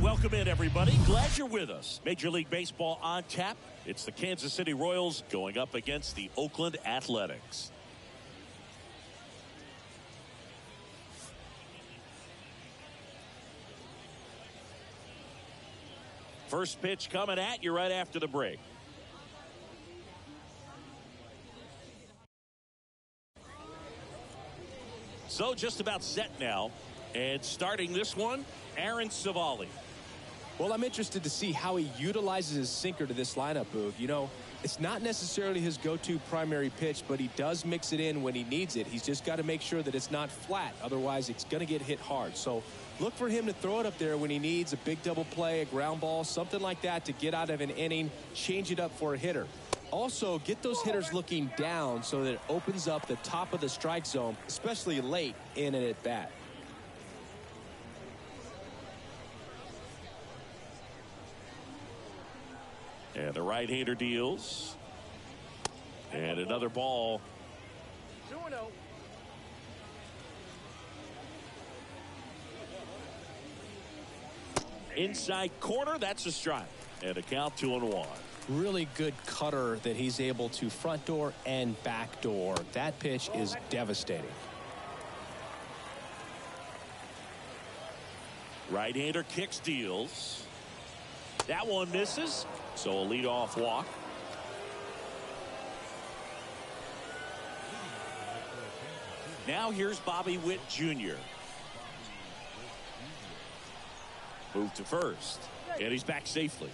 Welcome in, everybody. Glad you're with us. Major League Baseball on tap. It's the Kansas City Royals going up against the Oakland Athletics. First pitch coming at you right after the break. So just about set now. And starting this one, Aaron Savali. Well, I'm interested to see how he utilizes his sinker to this lineup, Boog. You know, it's not necessarily his go-to primary pitch, but he does mix it in when he needs it. He's just got to make sure that it's not flat. Otherwise, it's going to get hit hard. So look for him to throw it up there when he needs a big double play, a ground ball, something like that to get out of an inning, change it up for a hitter. Also, get those hitters looking down so that it opens up the top of the strike zone, especially late in an at-bat. And the right-hander deals. And another ball. 2-0. Inside corner, that's a strike. And a count 2-1. Really good cutter that he's able to front door and back door. That pitch is devastating. Right-hander kicks, deals. That one misses. So a leadoff walk. Now here's Bobby Witt Jr. Move to first. And he's back safely.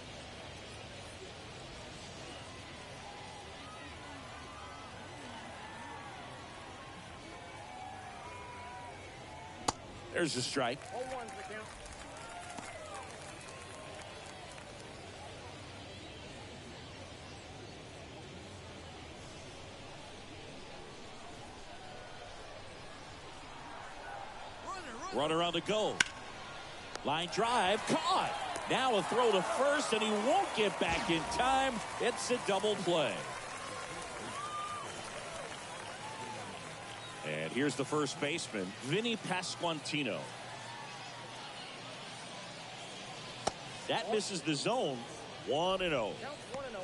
There's a strike. 0-1's the count. Runner on the go. Line drive, caught. Now a throw to first, and he won't get back in time. It's a double play. And here's the first baseman, Vinny Pasquantino. That misses the zone. 1-0. Count 1-0.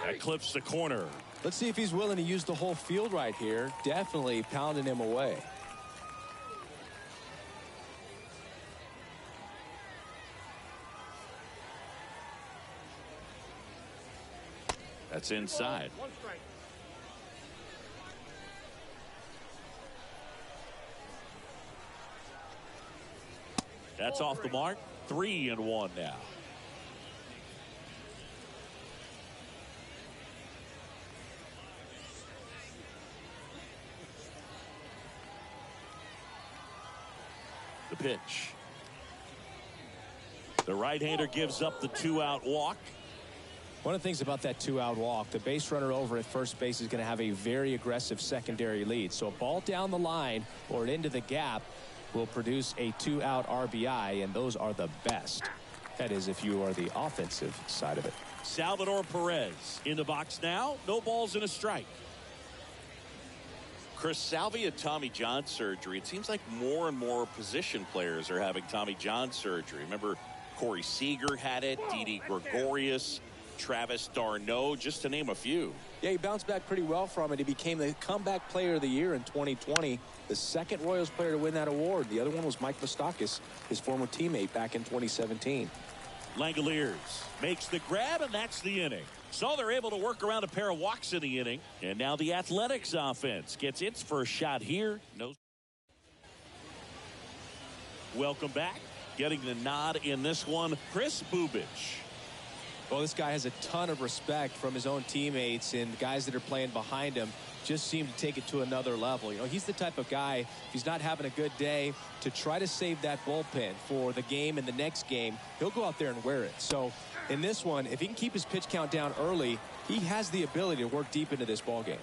That clips the corner. Let's see if he's willing to use the whole field right here. Definitely pounding him away. That's inside. 1 strike. That's off the mark. 3-1 now. The pitch. The right-hander gives up the 2-out walk. One of the things about that 2-out walk, the base runner over at first base is going to have a very aggressive secondary lead. So a ball down the line or into the gap will produce a 2-out RBI, and those are the best. That is, if you are the offensive side of it. Salvador Perez in the box now. No balls and a strike. Chris, Salvi had Tommy John surgery. It seems like more and more position players are having Tommy John surgery. Remember, Corey Seager had it, Didi Gregorius, Travis d'Arnaud, just to name a few. Yeah, he bounced back pretty well from it. He became the comeback player of the year in 2020. The second Royals player to win that award. The other one was Mike Moustakas, his former teammate back in 2017. Langoliers makes the grab, and that's the inning. So they're able to work around a pair of walks in the inning. And now the Athletics offense gets its first shot here. No. Welcome back. Getting the nod in this one, Chris Bubic. Well, this guy has a ton of respect from his own teammates, and the guys that are playing behind him just seem to take it to another level. You know, he's the type of guy, if he's not having a good day, to try to save that bullpen for the game and the next game, he'll go out there and wear it. So in this one, if he can keep his pitch count down early, he has the ability to work deep into this ball game.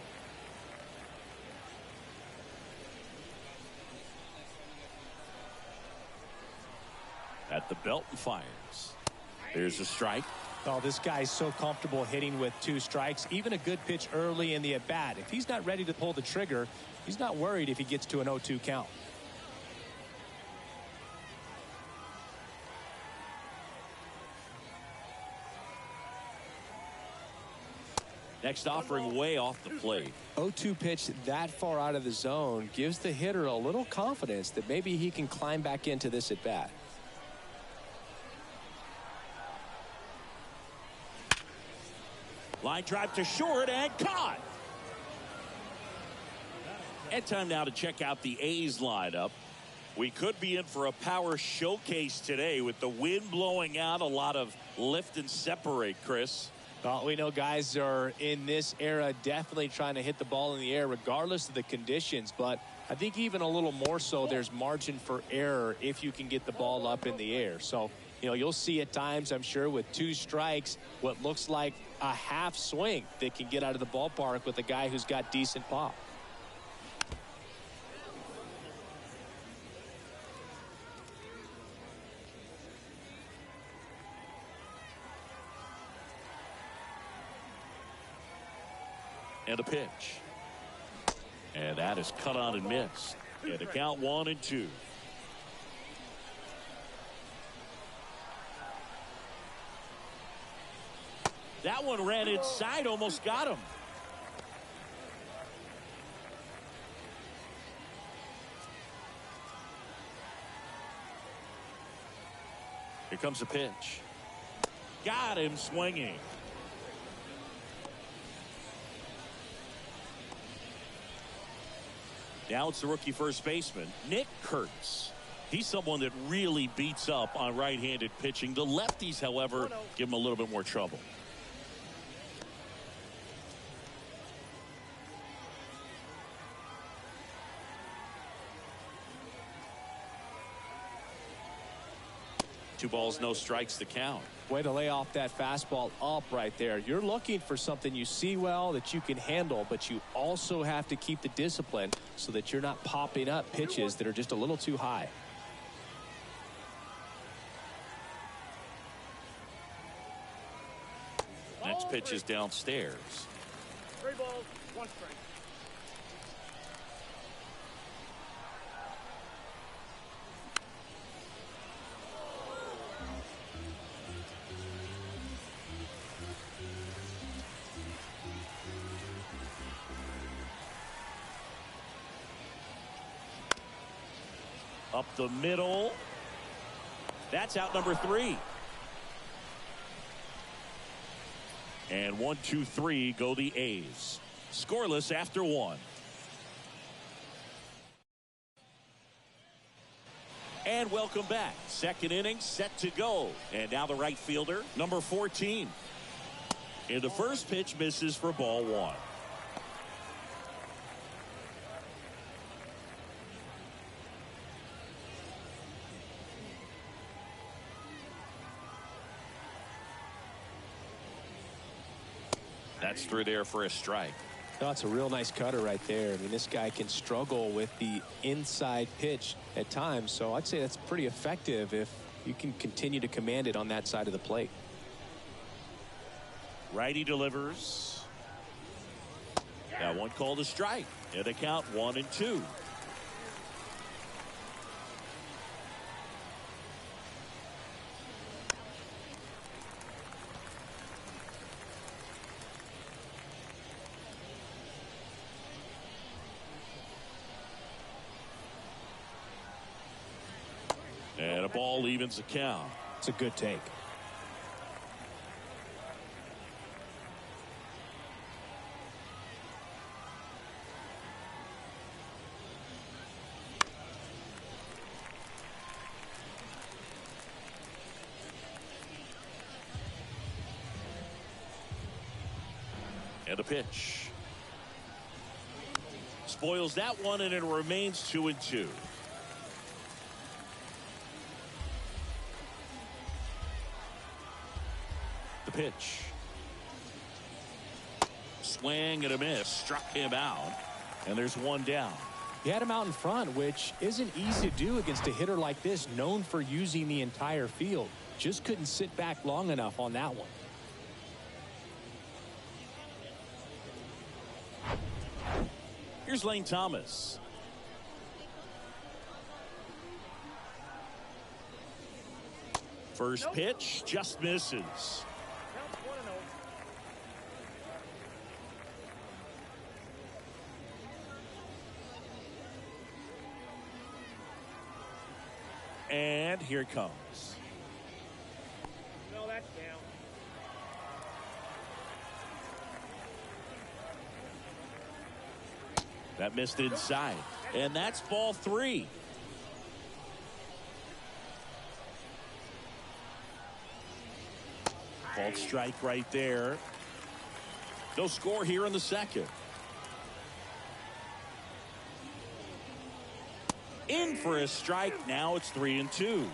At the belt and fires. There's a strike. Oh, this guy's so comfortable hitting with 2 strikes. Even a good pitch early in the at-bat. If he's not ready to pull the trigger, he's not worried if he gets to an 0-2 count. Next offering way off the plate. 0-2 pitch that far out of the zone gives the hitter a little confidence that maybe he can climb back into this at-bat. Line drive to short and caught. And time now to check out the A's lineup. We could be in for a power showcase today with the wind blowing out, a lot of lift and separate, Chris. Well, we know guys are in this era definitely trying to hit the ball in the air regardless of the conditions, but I think even a little more so there's margin for error if you can get the ball up in the air. So, you know, you'll see at times, I'm sure, with 2 strikes, what looks like a half swing that can get out of the ballpark with a guy who's got decent pop. And a pitch. And that is cut on and missed. And the count 1-2. That one ran inside, almost got him. Here comes a pitch. Got him swinging. Now it's the rookie first baseman, Nick Kurtz. He's someone that really beats up on right-handed pitching. The lefties, however, give him a little bit more trouble. Two balls, no strikes to count. Way to lay off that fastball up right there. You're looking for something you see well that you can handle, but you also have to keep the discipline so that you're not popping up pitches that are just a little too high. Next pitch is downstairs. 3 balls, 1 strike. Up the middle. That's out number 3. And 1, 2, 3 go the A's. Scoreless after 1. And welcome back. Second inning set to go. And now the right fielder, number 14. And the first pitch misses for ball 1. That's through there for a strike. That's a real nice cutter right there. I mean, this guy can struggle with the inside pitch at times, so I'd say that's pretty effective if you can continue to command it on that side of the plate. Righty delivers. That one called a strike. And a count 1-2. And a ball evens the count. It's a good take. And a pitch. Spoils that one, and it remains 2-2. The pitch. Swing and a miss. Struck him out. And there's one down. He had him out in front, which isn't easy to do against a hitter like this, known for using the entire field. Just couldn't sit back long enough on that one. Here's Lane Thomas. First pitch just misses. Counts 1-0. And here it comes. No, that's down. That missed inside. And that's ball 3. Called strike right there. No score here in the second. In for a strike. Now it's 3-2.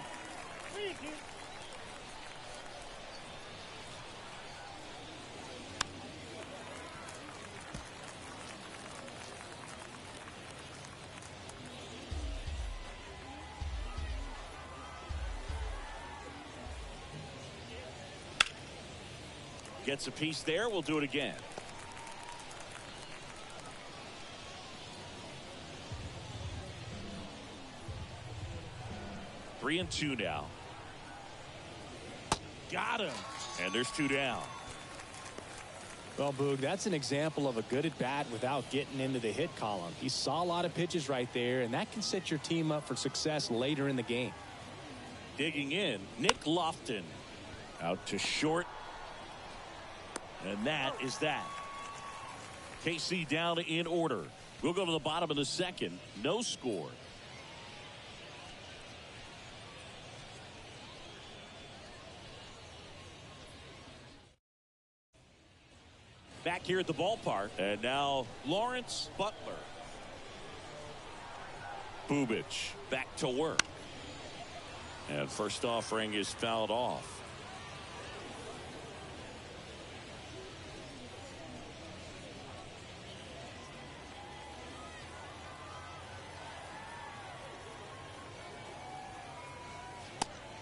Gets a piece there. We'll do it again. Three and two now. Got him. And there's 2 down. Well, Boog, that's an example of a good at bat without getting into the hit column. He saw a lot of pitches right there, and that can set your team up for success later in the game. Digging in, Nick Lofton. Out to short. And that is that. KC down in order. We'll go to the bottom of the second. No score. Back here at the ballpark. And now Lawrence Butler. Bubich back to work. And first offering is fouled off.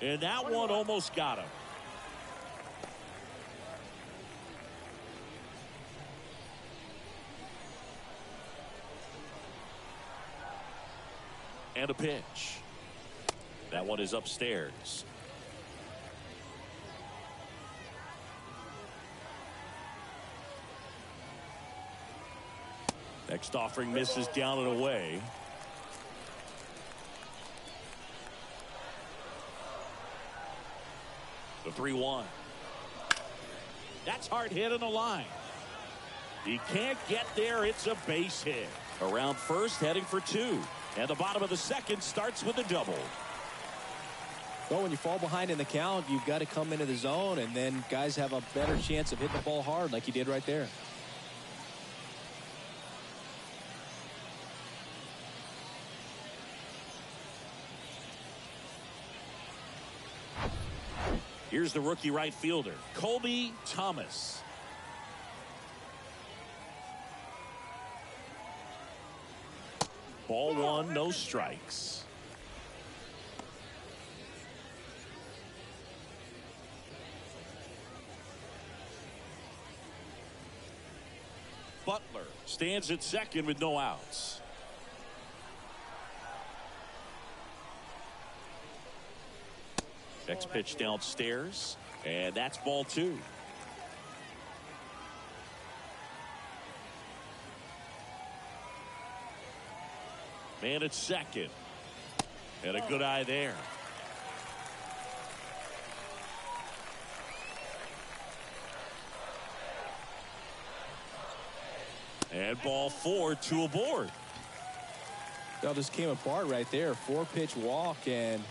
And that one almost got him. And a pitch. That one is upstairs. Next offering misses down and away. The 3-1. That's hard hit in the line. He can't get there. It's a base hit. Around first, heading for 2. And the bottom of the second starts with a double. Well, when you fall behind in the count, you've got to come into the zone, and then guys have a better chance of hitting the ball hard like he did right there. Here's the rookie right fielder, Colby Thomas. Ball 1, no strikes. Butler stands at second with no outs. Next pitch downstairs, and that's ball 2. Man at second. And a good eye there. And ball 4, 2 aboard. Well, this came apart right there. 4-pitch walk, and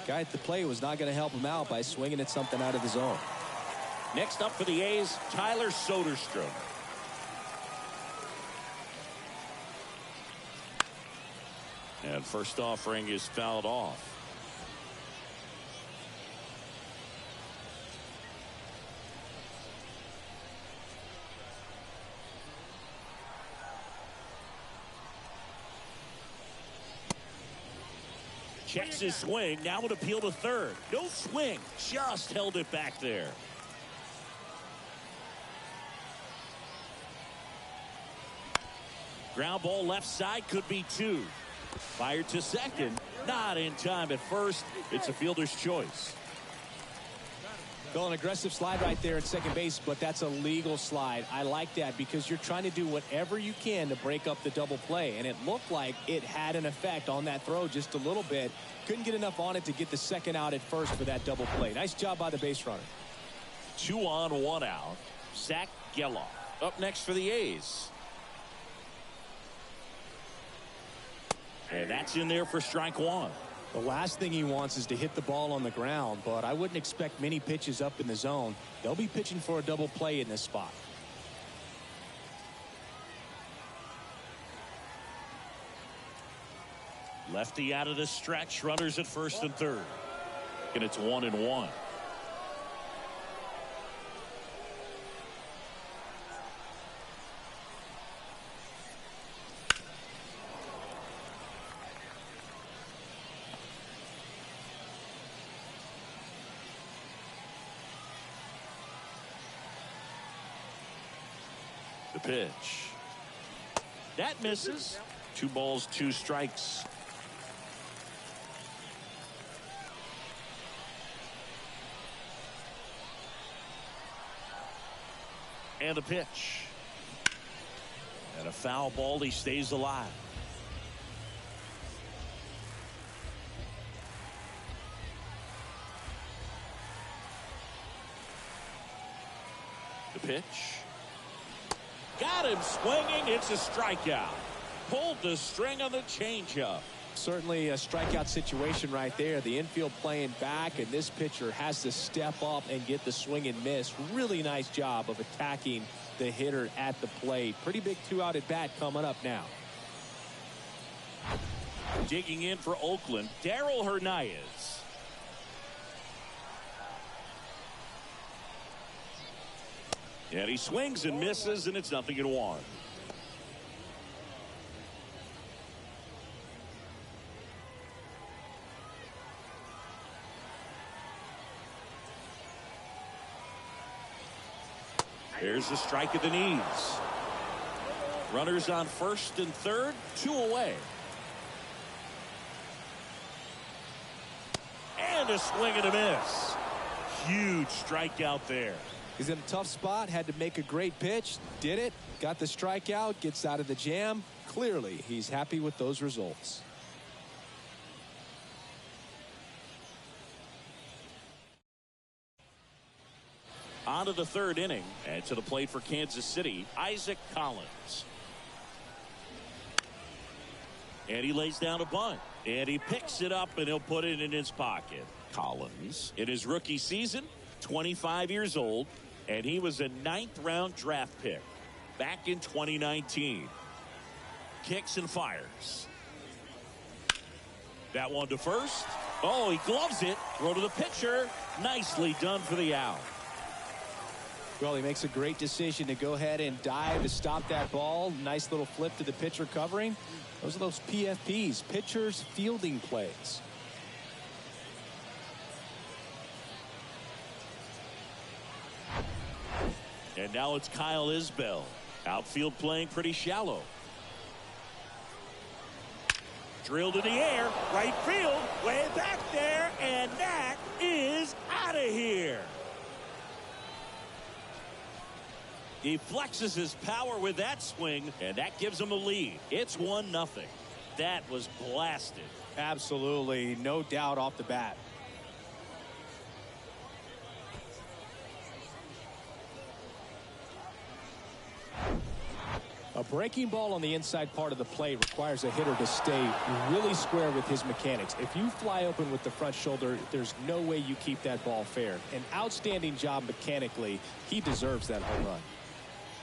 guy at the plate was not going to help him out by swinging at something out of the zone. Next up for the A's, Tyler Soderstrom. And first offering is fouled off. Checks his swing. Now would appeal to third. No swing. Just held it back there. Ground ball left side, could be two. Fired to second, not in time at first. It's a fielder's choice. Well, an aggressive slide right there at second base, but that's a legal slide. I like that because you're trying to do whatever you can to break up the double play, and it looked like it had an effect on that throw just a little bit. Couldn't get enough on it to get the second out at first for that double play. Nice job by the base runner. 2 on, 1 out. Zach Geloff up next for the A's. And that's in there for strike one. The last thing he wants is to hit the ball on the ground, but I wouldn't expect many pitches up in the zone. They'll be pitching for a double play in this spot. Lefty out of the stretch, runners at first and third. And it's 1-1. The pitch. That misses. 2 balls, 2 strikes. And the pitch. And a foul ball. He stays alive. The pitch. Got him swinging. It's a strikeout. Pulled the string on the changeup. Certainly a strikeout situation right there. The infield playing back, and this pitcher has to step up and get the swing and miss. Really nice job of attacking the hitter at the plate. Pretty big 2-out at bat coming up now. Digging in for Oakland, Darryl Hernandez. And he swings and misses, and it's 0-1. There's the strike at the knees. Runners on first and third, 2 away. And a swing and a miss. Huge strikeout there. He's in a tough spot, had to make a great pitch, did it, got the strikeout, gets out of the jam. Clearly, he's happy with those results. On to the third inning, and to the plate for Kansas City, Isaac Collins. And he lays down a bunt, and he picks it up, and he'll put it in his pocket. Collins, in his rookie season, 25 years old, and he was a 9th-round draft pick back in 2019. Kicks and fires. That one to first. Oh, he gloves it. Throw to the pitcher. Nicely done for the out. Well, he makes a great decision to go ahead and dive to stop that ball. Nice little flip to the pitcher covering. Those are those PFPs, pitchers fielding plays. And now it's Kyle Isbell. Outfield playing pretty shallow. Drilled in the air, right field, way back there, and that is out of here. He flexes his power with that swing, and that gives him a lead. It's 1-0. That was blasted. Absolutely, no doubt off the bat. A breaking ball on the inside part of the plate requires a hitter to stay really square with his mechanics. If you fly open with the front shoulder, there's no way you keep that ball fair. An outstanding job mechanically. He deserves that home run.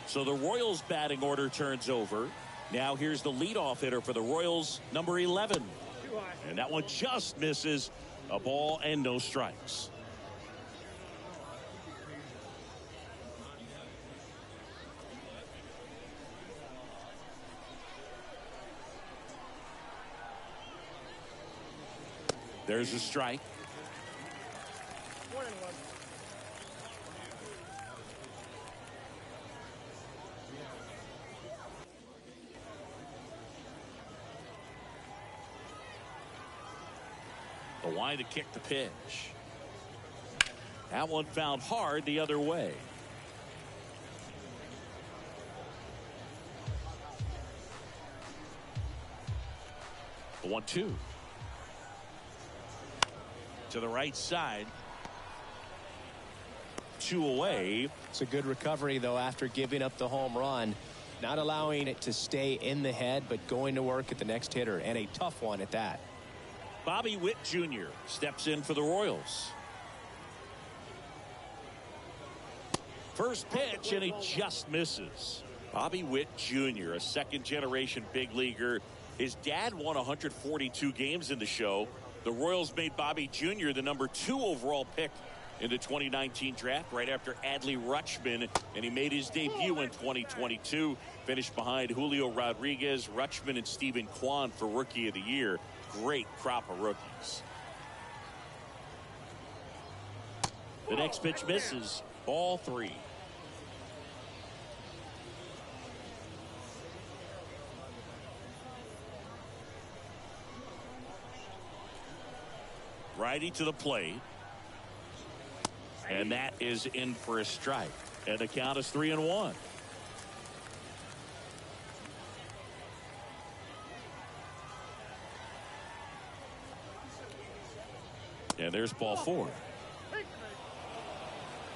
So the Royals batting order turns over. Now here's the leadoff hitter for the Royals, number 11. And that one just misses. A ball and no strikes. There's a strike. 1-1. Kawhi to kick the pitch. That one found hard the other way. The 1-2. To the right side. 2 away. It's a good recovery, though, after giving up the home run. Not allowing it to stay in the head, but going to work at the next hitter, and a tough one at that. Bobby Witt Jr. steps in for the Royals. First pitch, and he just misses. Bobby Witt Jr., a second-generation big leaguer. His dad won 142 games in the show. The Royals made Bobby Jr. the number 2 overall pick in the 2019 draft, right after Adley Rutschman, and he made his debut in 2022. Finished behind Julio Rodriguez, Rutschman, and Stephen Kwan for Rookie of the Year. Great crop of rookies. The next pitch misses. Ball 3. Righty to the plate. And that is in for a strike. And the count is 3-1. And there's ball 4.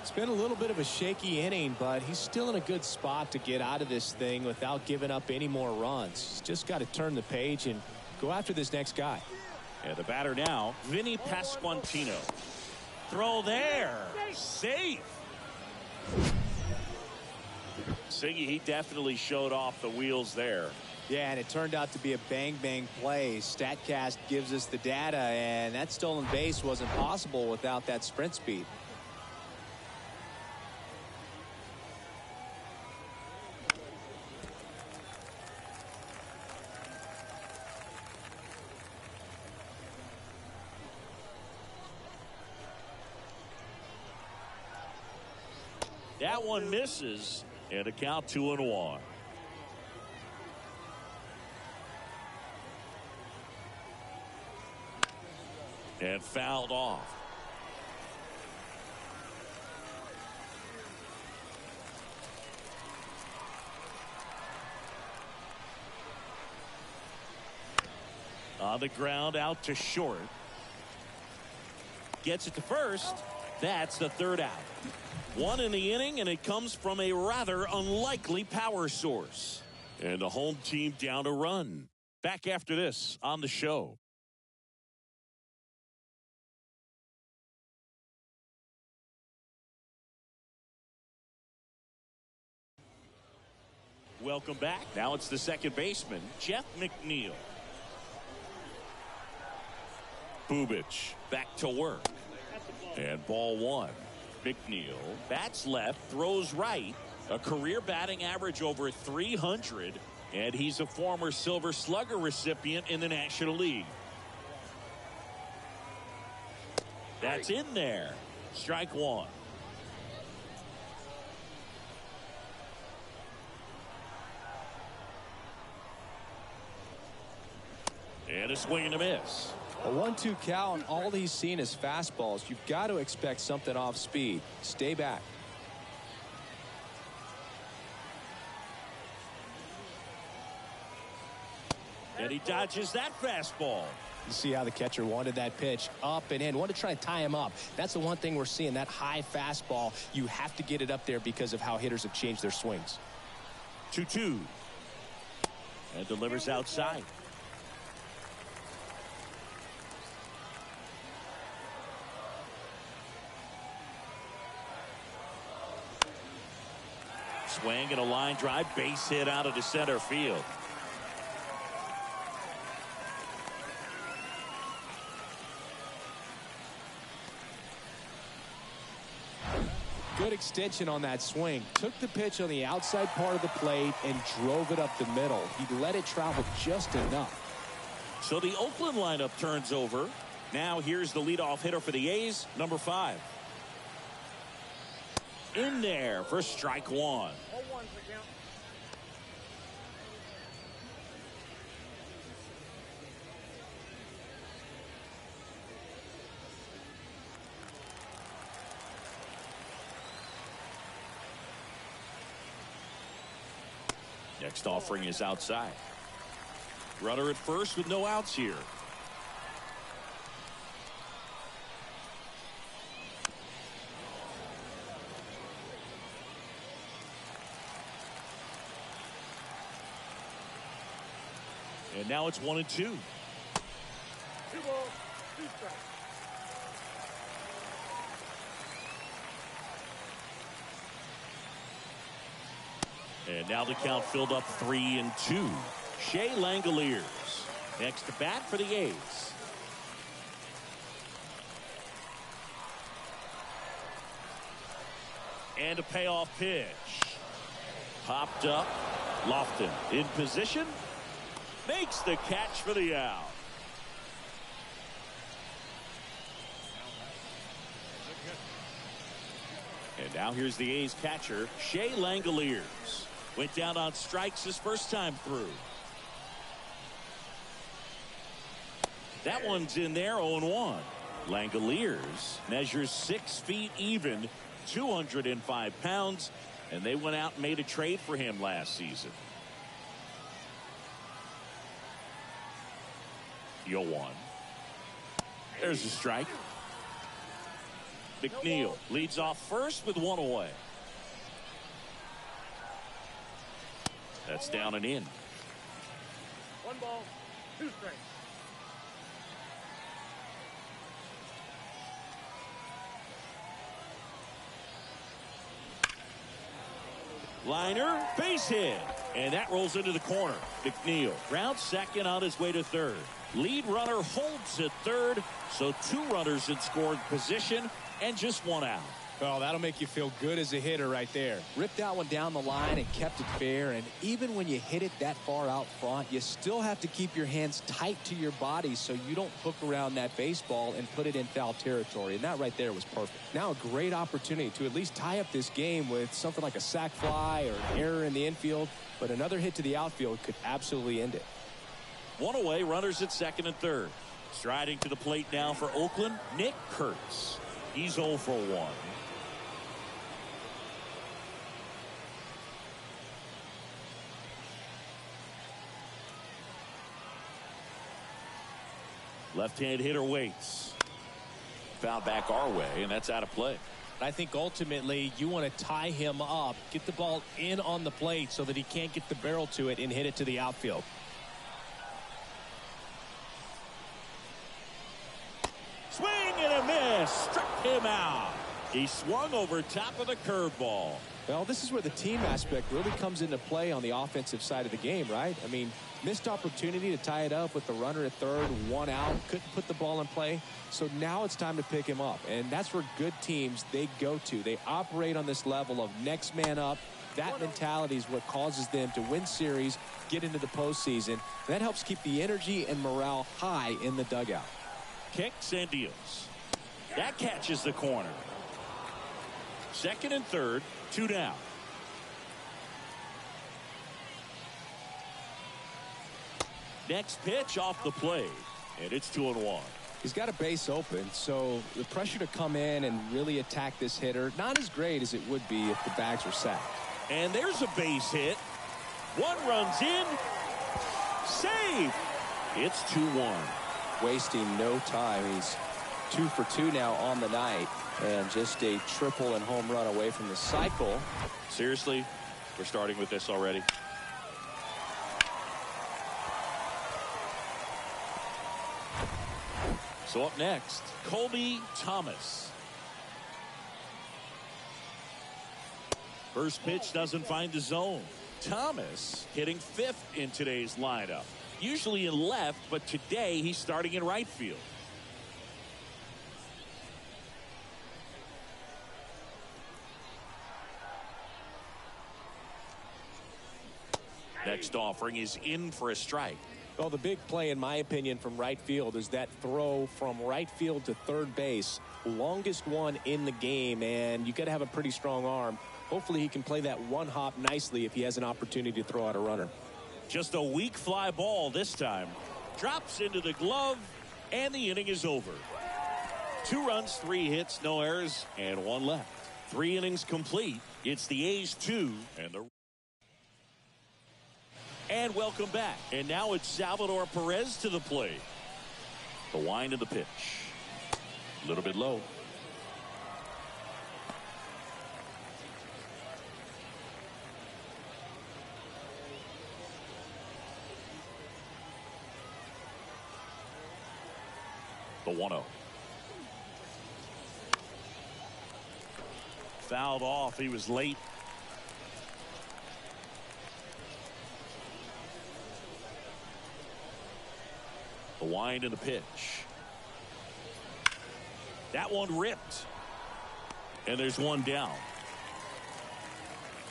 It's been a little bit of a shaky inning, but he's still in a good spot to get out of this thing without giving up any more runs. He's just got to turn the page and go after this next guy. And the batter now, Vinny Pasquantino. Throw there. Safe. Siggy, he definitely showed off the wheels there. Yeah, and it turned out to be a bang-bang play. StatCast gives us the data, and that stolen base wasn't possible without that sprint speed. That one misses, and a count 2-1. And fouled off. On the ground, out to short. Gets it to first. That's the third out. 1 in the inning, and it comes from a rather unlikely power source. And the home team down a run. Back after this on the show. Welcome back. Now it's the second baseman, Jeff McNeil. Bubich back to work. And ball 1. McNeil bats left, throws right, a career batting average over 300, and he's a former Silver Slugger recipient in the National League. That's in there. Strike 1. And a swing and a miss. A 1-2 count, all he's seen is fastballs. You've got to expect something off speed. Stay back. And he dodges that fastball. You see how the catcher wanted that pitch up and in. Wanted to try and tie him up. That's the one thing we're seeing, that high fastball. You have to get it up there because of how hitters have changed their swings. 2-2. And delivers outside. Swing and a line drive, base hit out of the center field. Good extension on that swing. Took the pitch on the outside part of the plate and drove it up the middle. He let it travel just enough. So the Oakland lineup turns over. Now here's the leadoff hitter for the A's, number 5. In there for strike 1. Next offering is outside. Runner at first with no outs here. And now it's 1-2. 2 balls, 2 strikes. And now the count filled up 3-2. Shea Langoliers next to bat for the A's. And a payoff pitch. Popped up. Lofton in position. Makes the catch for the out. And now here's the A's catcher, Shea Langoliers. Went down on strikes his first time through. That one's in there, 0-1. Langoliers measures 6 feet even, 205 pounds, and they went out and made a trade for him last season. 0-1. There's a strike. McNeil leads off first with 1 away. That's down and in. 1 ball, 2 strikes. Liner, base hit. And that rolls into the corner. McNeil rounds second on his way to third. Lead runner holds at third. So 2 runners in scoring position and just 1 out. Well, that'll make you feel good as a hitter right there. Ripped that one down the line and kept it fair. And even when you hit it that far out front, you still have to keep your hands tight to your body so you don't hook around that baseball and put it in foul territory. And that right there was perfect. Now a great opportunity to at least tie up this game with something like a sac fly or an error in the infield. But another hit to the outfield could absolutely end it. 1 away, runners at second and third. Striding to the plate now for Oakland, Nick Kurtz. He's 0 for 1. Left-hand hitter waits. Foul back our way, and that's out of play. I think ultimately you want to tie him up, get the ball in on the plate so that he can't get the barrel to it and hit it to the outfield. Swing and a miss. Struck him out. He swung over top of the curveball. Well, this is where the team aspect really comes into play on the offensive side of the game, right? I mean, missed opportunity to tie it up with the runner at third, 1 out, couldn't put the ball in play. So now it's time to pick him up. And that's where good teams, they go to. They operate on this level of next man up. That mentality is what causes them to win series, get into the postseason. That helps keep the energy and morale high in the dugout. Kicks and deals. That catches the corner. Second and third, 2 down. Next pitch off the plate, and it's 2-1. He's got a base open, so the pressure to come in and really attack this hitter, not as great as it would be if the bags were sacked. And there's a base hit. 1 runs in. Save. It's 2-1. Wasting no time. He's 2 for 2 now on the night, and just a triple and home run away from the cycle. Seriously, we're starting with this already. So up next, Colby Thomas. First pitch doesn't find the zone. Thomas hitting 5th in today's lineup. Usually in left, but today he's starting in right field. Next offering is in for a strike. Well, the big play, in my opinion, from right field is that throw from right field to third base. Longest one in the game, and you got to have a pretty strong arm. Hopefully he can play that one hop nicely if he has an opportunity to throw out a runner. Just a weak fly ball this time. Drops into the glove, and the inning is over. 2 runs, 3 hits, no errors, and 1 left. 3 innings complete. It's the A's 2 and the And welcome back. And now it's Salvador Perez to the plate. The wind of the pitch. A little bit low. The 1-0. Fouled off. He was late. The wind and the pitch. That one ripped. And there's one down.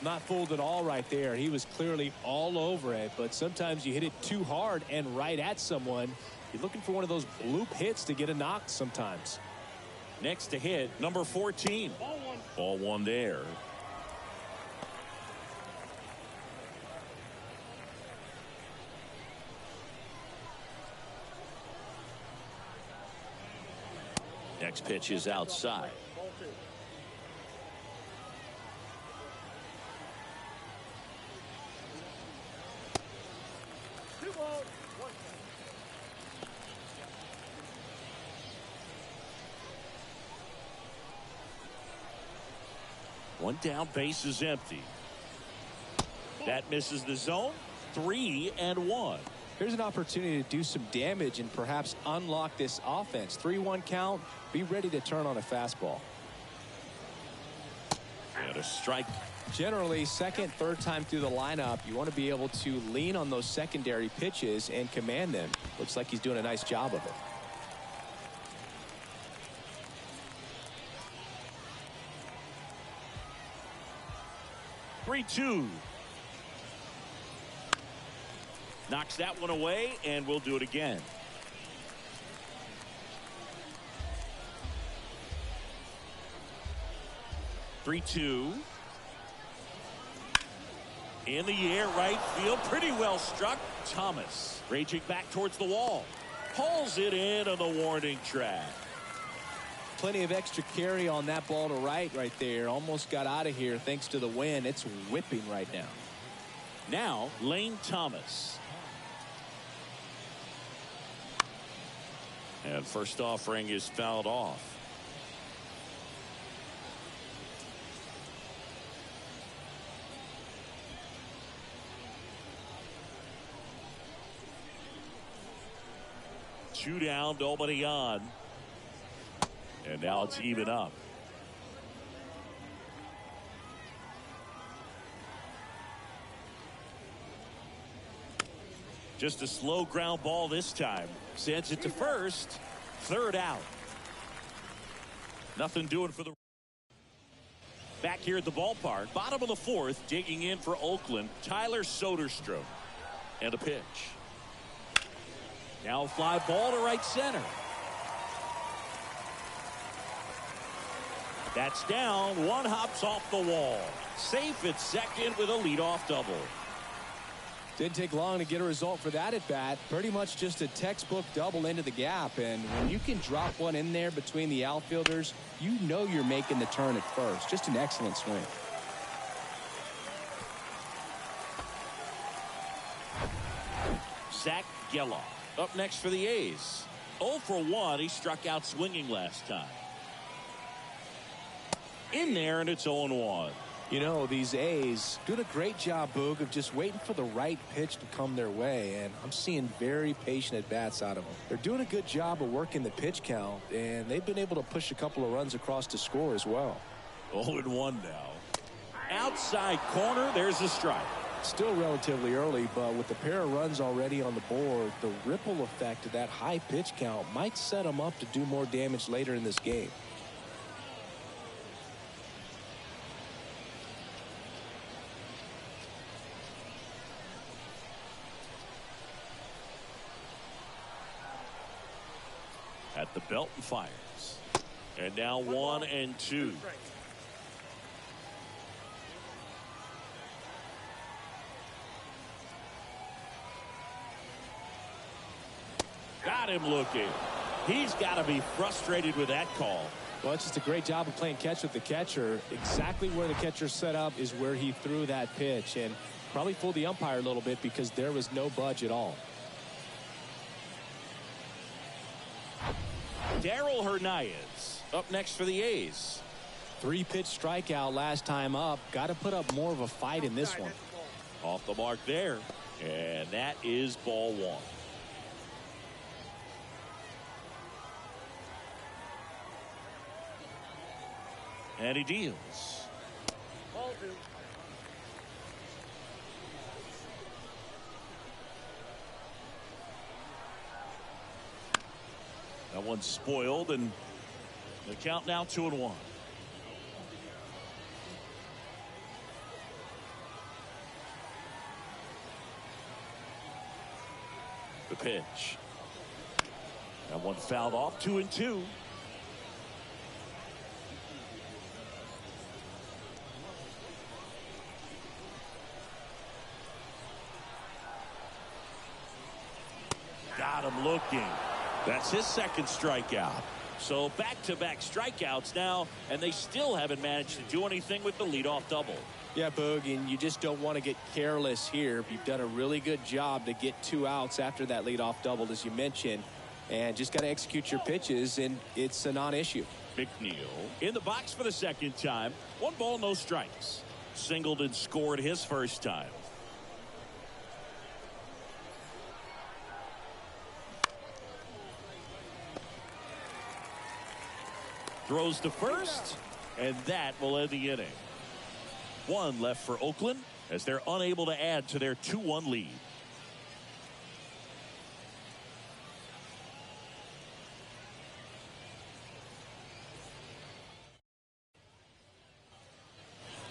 Not fooled at all right there. He was clearly all over it, but sometimes you hit it too hard and right at someone. You're looking for one of those bloop hits to get a knock sometimes. Next to hit, number 14. Ball one there. Next pitch is outside. Ball 2. 2 balls, 1 strike. One down, base is empty. That misses the zone. 3-1. Here's an opportunity to do some damage and perhaps unlock this offense. 3-1 count. Be ready to turn on a fastball. And a strike. Generally, second, third time through the lineup, you want to be able to lean on those secondary pitches and command them. Looks like he's doing a nice job of it. 3-2. Knocks that one away, and we'll do it again. Three-two. In the air, right field. Pretty well struck. Thomas raging back towards the wall. Pulls it in on the warning track. Plenty of extra carry on that ball to right there. Almost got out of here thanks to the wind. It's whipping right now. Now, Lane Thomas. And first offering is fouled off. Two down, nobody on. And now it's even up. Just a slow ground ball this time. Sends it to first. Third out. Nothing doing for the... Back here at the ballpark. Bottom of the fourth. Digging in for Oakland. Tyler Soderstrom. And a pitch. Now a fly ball to right center. That's down. One hops off the wall. Safe at second with a leadoff double. Didn't take long to get a result for that at bat. Pretty much just a textbook double into the gap. And when you can drop one in there between the outfielders, you know you're making the turn at first. Just an excellent swing. Zach Geloff up next for the A's. 0 for 1. He struck out swinging last time. In there, and it's 0-1. You know, these A's doing a great job, Boog, of just waiting for the right pitch to come their way, and I'm seeing very patient at-bats out of them. They're doing a good job of working the pitch count, and they've been able to push a couple of runs across to score as well. 0-1 now. Outside corner, there's a strike. Still relatively early, but with the pair of runs already on the board, the ripple effect of that high pitch count might set them up to do more damage later in this game. At the belt and fires. And now 1-2. Got him looking. He's got to be frustrated with that call. Well, it's just a great job of playing catch with the catcher. Exactly where the catcher set up is where he threw that pitch. And Probably fooled the umpire a little bit because there was no budge at all. Darrell Hernandez up next for the A's. 3-pitch strikeout last time up. Got to put up more of a fight in this one. Off the mark there. And that is ball one. And he deals. Ball 2. That one's spoiled, and the count now 2-1. The pitch. That one fouled off. 2-2. Got him looking. That's his second strikeout. So back-to-back strikeouts now, and they still haven't managed to do anything with the leadoff double. Yeah, Boog, and you just don't want to get careless here. You've done a really good job to get 2 outs after that leadoff double, as you mentioned, and just got to execute your pitches, and it's a non-issue. McNeil in the box for the second time. 1 ball, no strikes. Singled and scored his first time. Throws to first, and that will end the inning. 1 left for Oakland as they're unable to add to their 2-1 lead.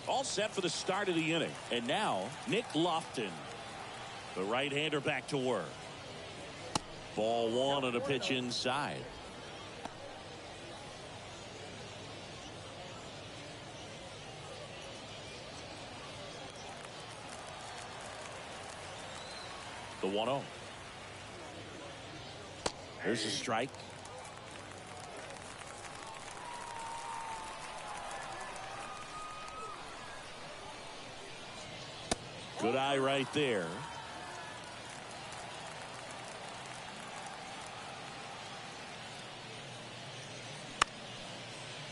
All set for the start of the inning. And now Nick Lofton, the right-hander, back to work. Ball 1 on a pitch inside. The 1-0. There's a strike. Good eye right there.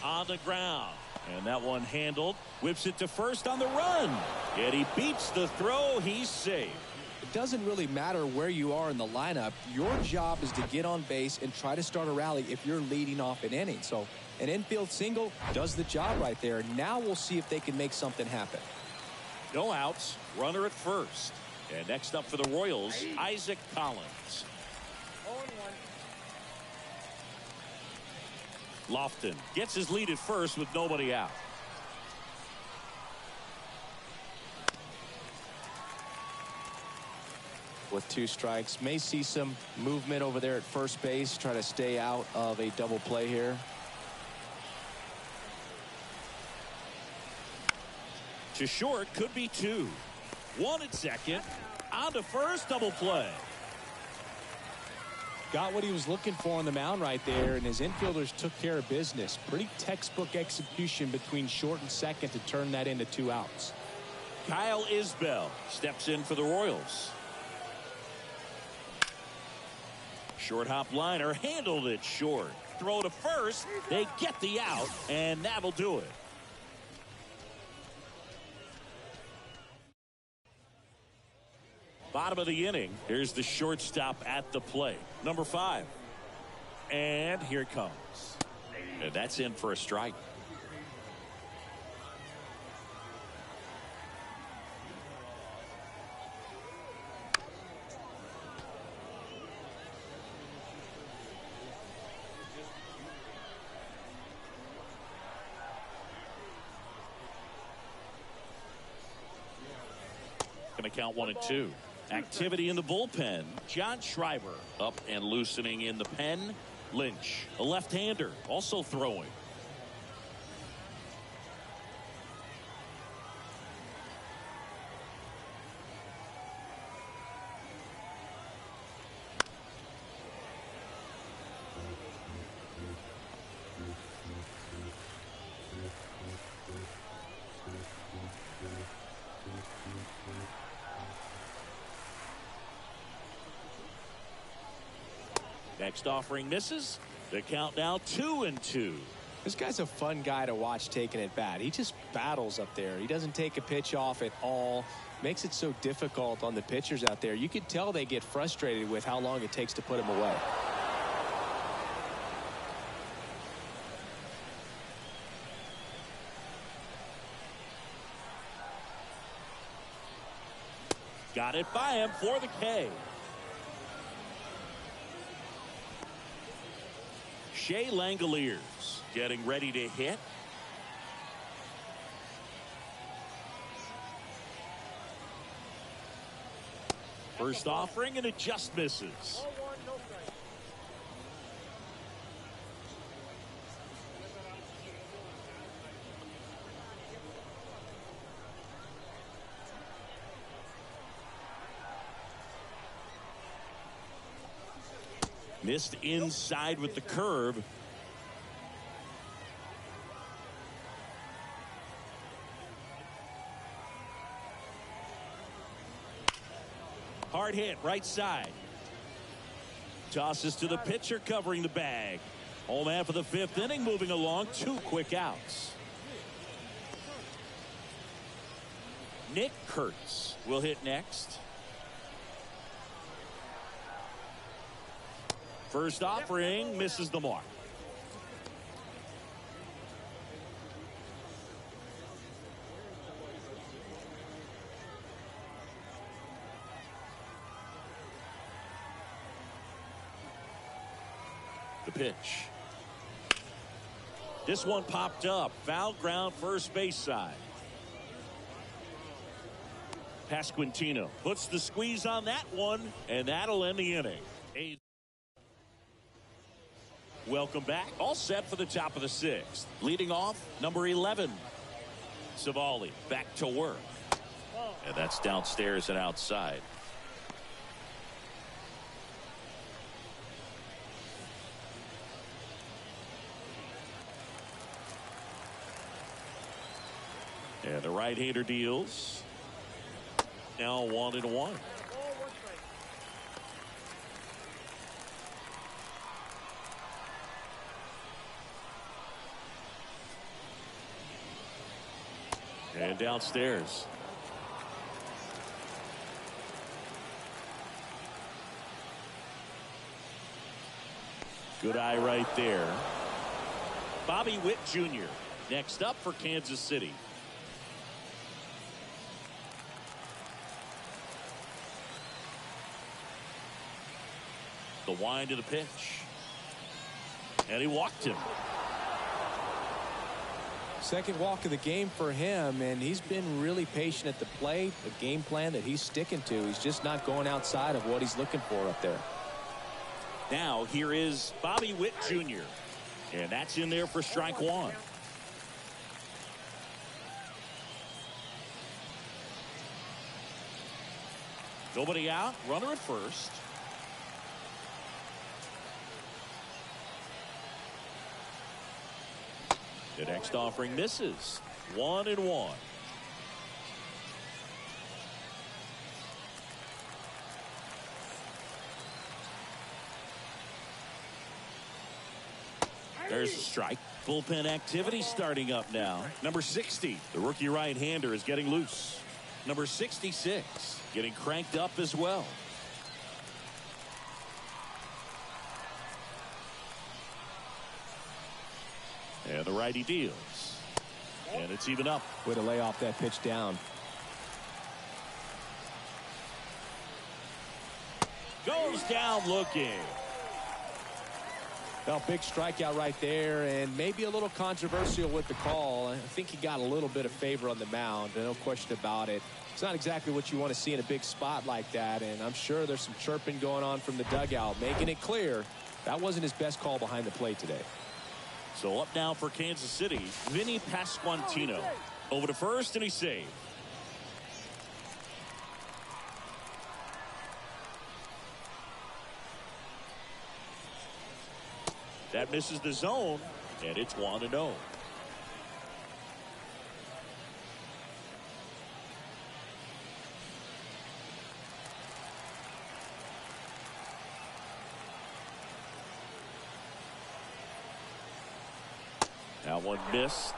On the ground. And that one handled. Whips it to first on the run. And he beats the throw. He's safe. It doesn't really matter where you are in the lineup. Your job is to get on base and try to start a rally if you're leading off an inning. So an infield single does the job right there. Now we'll see if they can make something happen. No outs. Runner at first. And next up for the Royals, Isaac Collins. 0-1. Lofton gets his lead at first with nobody out. With 2 strikes, may see some movement over there at first base. Try to stay out of a double play here. To short, could be 2. 1 at second. On to first, double play. Got what he was looking for on the mound right there, and his infielders took care of business. Pretty textbook execution between short and second to turn that into 2 outs. Kyle Isbell steps in for the Royals. Short hop liner, handled it short. Throw to first. They get the out, and that'll do it. Bottom of the inning. Here's the shortstop at the plate. Number 5. And here it comes. And that's in for a strike. Going to count 1 and 2. Activity in the bullpen. John Schreiber up and loosening in the pen. Lynch, a left-hander, also throwing. Next offering misses. The count now 2-2. This guy's a fun guy to watch taking at bat. He just battles up there. He doesn't take a pitch off at all. Makes it so difficult on the pitchers out there. You can tell they get frustrated with how long it takes to put him away. Got it by him for the K. Shea Langoliers getting ready to hit. First offering, and it just misses. Ball one, no strike. Missed inside with the curve. Hard hit, right side. Tosses to the pitcher, covering the bag. Home half of the fifth inning, moving along. 2 quick outs. Nick Kurtz will hit next. First offering misses the mark. The pitch. This one popped up. Foul ground, first base side. Pasquantino puts the squeeze on that one, and that'll end the inning. Welcome back. All set for the top of the sixth. Leading off, number 11. Savali back to work. And that's downstairs and outside. And the right-hander deals. Now 1-1. Ball one, strike. And downstairs. Good eye right there. Bobby Witt Jr. next up for Kansas City. The wind to the pitch. And he walked him. Second walk of the game for him, and he's been really patient at the plate. The game plan that he's sticking to. He's just not going outside of what he's looking for up there. Now here is Bobby Witt Jr. And that's in there for strike one. Nobody out. Runner at first. The next offering misses. 1-1. There's a strike. Bullpen activity starting up now. Number 60, the rookie right-hander, is getting loose. Number 66 getting cranked up as well. And the righty deals. And it's even up. Way to lay off that pitch down. Goes down looking. Well, big strikeout right there, and maybe a little controversial with the call. I think he got a little bit of favor on the mound, no question about it. It's not exactly what you want to see in a big spot like that, and I'm sure there's some chirping going on from the dugout, making it clear that wasn't his best call behind the plate today. So up now for Kansas City, Vinny Pasquantino. Over to first, and he's saved. That misses the zone, and it's 1-0. That one missed.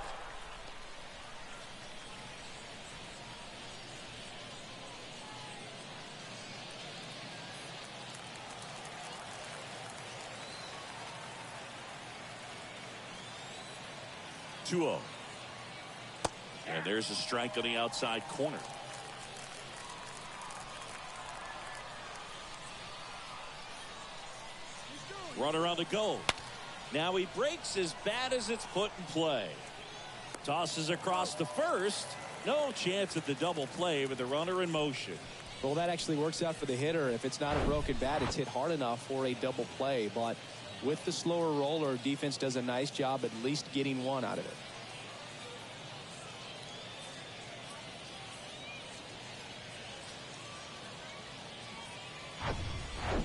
Two-0. And there's a strike on the outside corner. Runner on the go. Now he breaks as bad as it's put in play. Tosses across to first. No chance at the double play with the runner in motion. Well, that actually works out for the hitter. If it's not a broken bat, it's hit hard enough for a double play. But with the slower roller, defense does a nice job at least getting one out of it.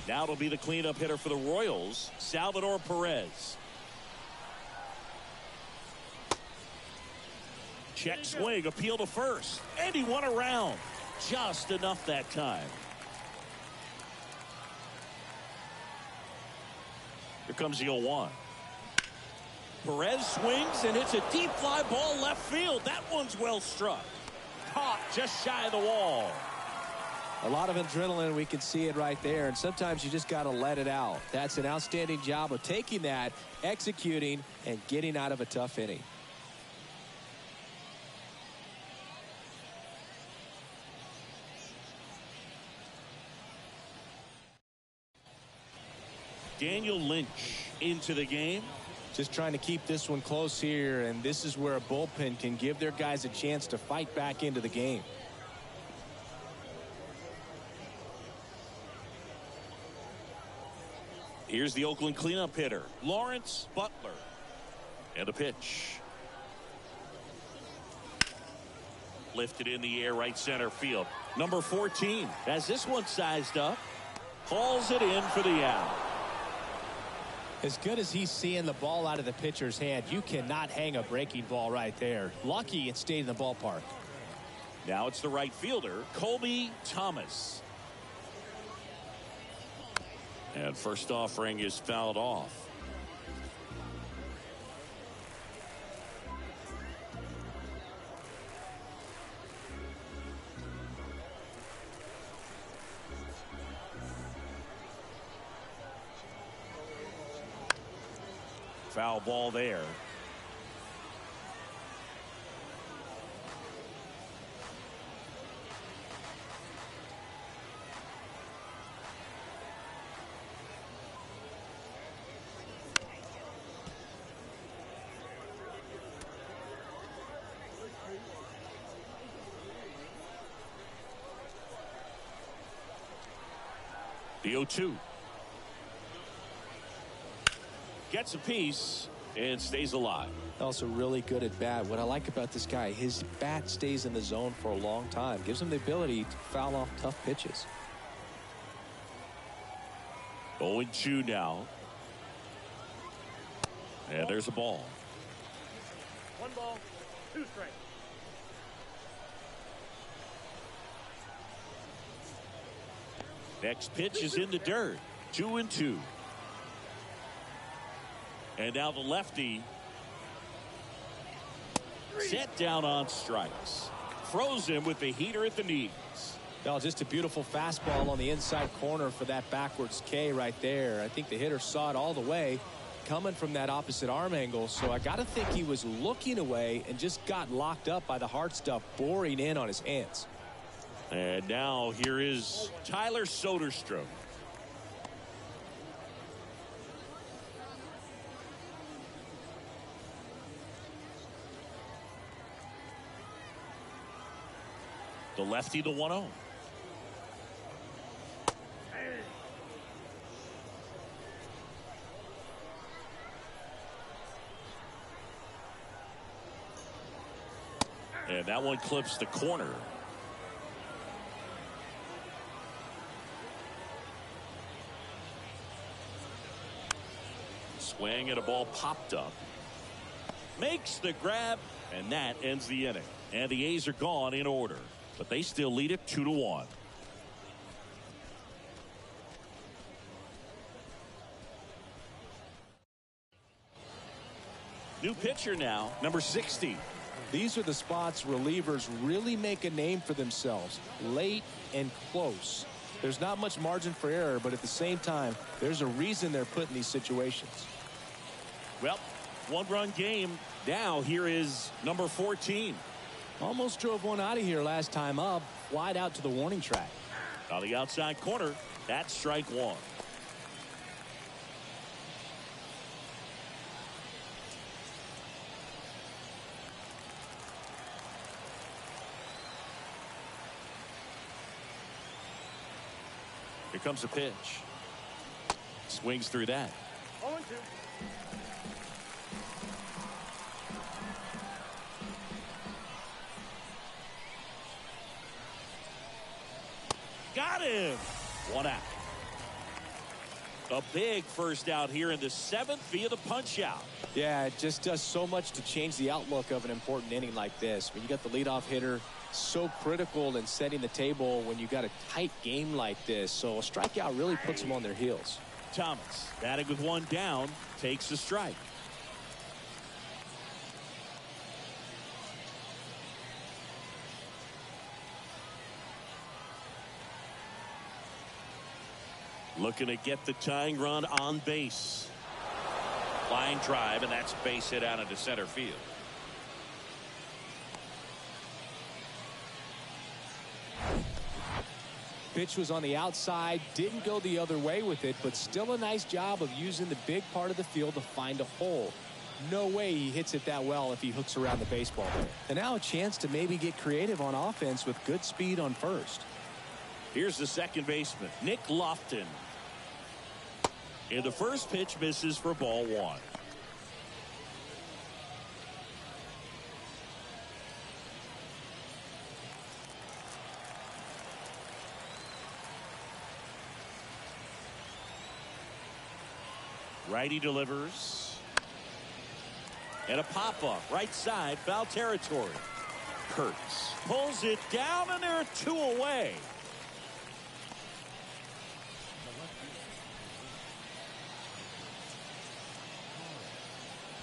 Now it'll be the cleanup hitter for the Royals, Salvador Perez. Check swing, appeal to first, and he won around. Just enough that time. Here comes the 0-1. Perez swings and hits a deep fly ball left field. That one's well struck. Caught just shy of the wall. A lot of adrenaline, we can see it right there, and sometimes you just got to let it out. That's an outstanding job of taking that, executing, and getting out of a tough inning. Daniel Lynch into the game. Just trying to keep this one close here, and this is where a bullpen can give their guys a chance to fight back into the game. Here's the Oakland cleanup hitter, Lawrence Butler. And the pitch. Lifted in the air, right center field. Number 14 has this one sized up. Hauls it in for the out. As good as he's seeing the ball out of the pitcher's hand, you cannot hang a breaking ball right there. Lucky it stayed in the ballpark. Now it's the right fielder, Colby Thomas. And first offering is fouled off. Foul ball there. The 0-2. Gets a piece and stays alive. Also really good at bat. What I like about this guy, his bat stays in the zone for a long time. Gives him the ability to foul off tough pitches. 0-2 now. And there's a ball. 1 ball, 2 strikes. Next pitch is in the dirt. 2-2. And now the lefty set down on strikes. Froze him with the heater at the knees. Well, just a beautiful fastball on the inside corner for that backwards K right there. I think the hitter saw it all the way coming from that opposite arm angle. So I got to think he was looking away and just got locked up by the hard stuff boring in on his hands. And now here is Tyler Soderstrom. The lefty, the 1-0. And that one clips the corner. Swing and a ball popped up. Makes the grab, and that ends the inning. And the A's are gone in order, but they still lead it 2-1. New pitcher now, number 60. These are the spots relievers really make a name for themselves, late and close. There's not much margin for error, but at the same time, there's a reason they're put in these situations. Well, one-run game. Now here is number 14. Almost drove one out of here last time up, wide out to the warning track. On the outside corner, that's strike one. Here comes a pitch. Swings through that. 0-2. Got him. One out. A big first out here in the 7th via the punch out. Yeah, it just does so much to change the outlook of an important inning like this. When you got the leadoff hitter, so critical in setting the table when you got a tight game like this. So a strikeout really puts them on their heels. Thomas, batting with one down, takes the strike. Looking to get the tying run on base. Line drive, and that's base hit out into center field. Pitch was on the outside, didn't go the other way with it, but still a nice job of using the big part of the field to find a hole. No way he hits it that well if he hooks around the baseball there. And now a chance to maybe get creative on offense with good speed on first. Here's the second baseman, Nick Lofton. And the first pitch misses for ball one. Righty delivers. And a pop-up right side, foul territory. Kurtz pulls it down, and there are two away.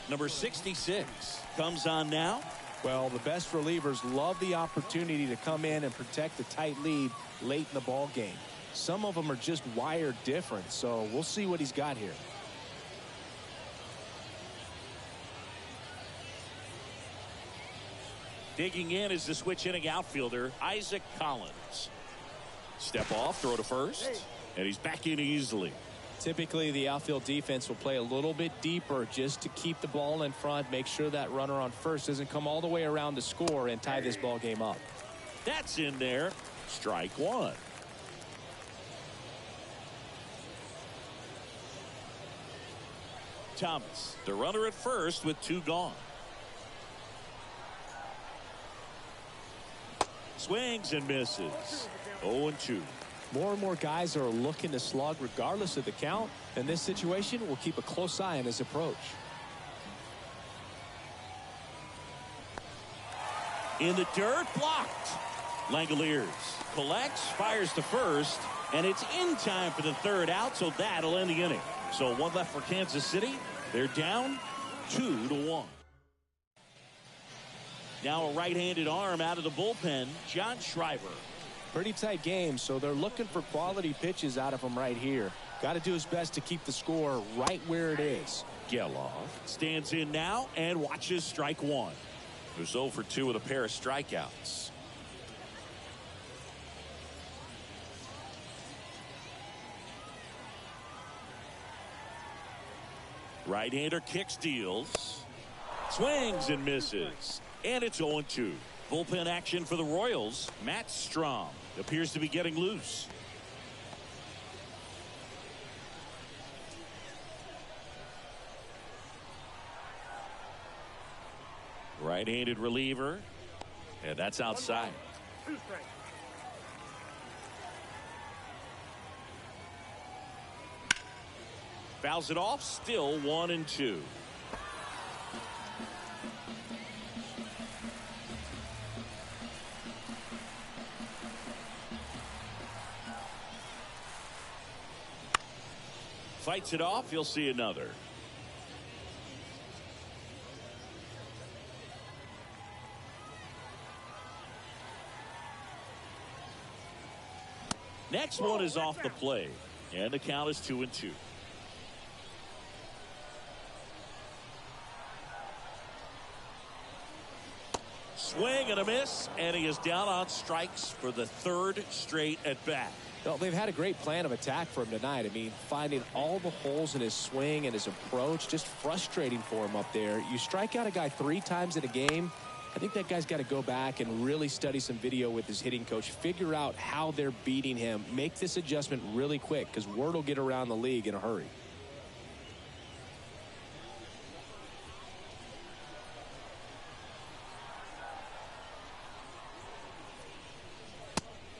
Number 66 comes on now. Well, the best relievers love the opportunity to come in and protect a tight lead late in the ball game. Some of them are just wired different, so we'll see what he's got here. Digging in is the switch inning outfielder, Isaac Collins. Step off, throw to first, and he's back in easily. Typically, the outfield defense will play a little bit deeper just to keep the ball in front, make sure that runner on first doesn't come all the way around to score and tie this ball game up. That's in there. Strike one. Thomas, the runner at first with two gone. Swings and misses. 0-2. More and more guys are looking to slug regardless of the count. In this situation, we'll keep a close eye on his approach. In the dirt, blocked. Langoliers collects, fires to first, and it's in time for the third out, so that'll end the inning. So one left for Kansas City. They're down 2-1. Now a right-handed arm out of the bullpen, John Schreiber. Pretty tight game, so they're looking for quality pitches out of him right here. Got to do his best to keep the score right where it is. Geloff stands in now and watches strike one. Who's 0 for 2 with a pair of strikeouts. Right-hander kicks, deals, swings and misses, and it's 0-2. Bullpen action for the Royals. Matt Strom appears to be getting loose. Right-handed reliever, and that's outside. 2 strikes. Fouls it off, still 1-2. Fights it off, you'll see another. Next one is off the play. And the count is 2-2. Swing and a miss, and he is down on strikes for the third straight at bat. Well, they've had a great plan of attack for him tonight. I mean, finding all the holes in his swing and his approach, just frustrating for him up there. You strike out a guy 3 times in a game, I think that guy's got to go back and really study some video with his hitting coach, figure out how they're beating him, make this adjustment really quick, because word will get around the league in a hurry.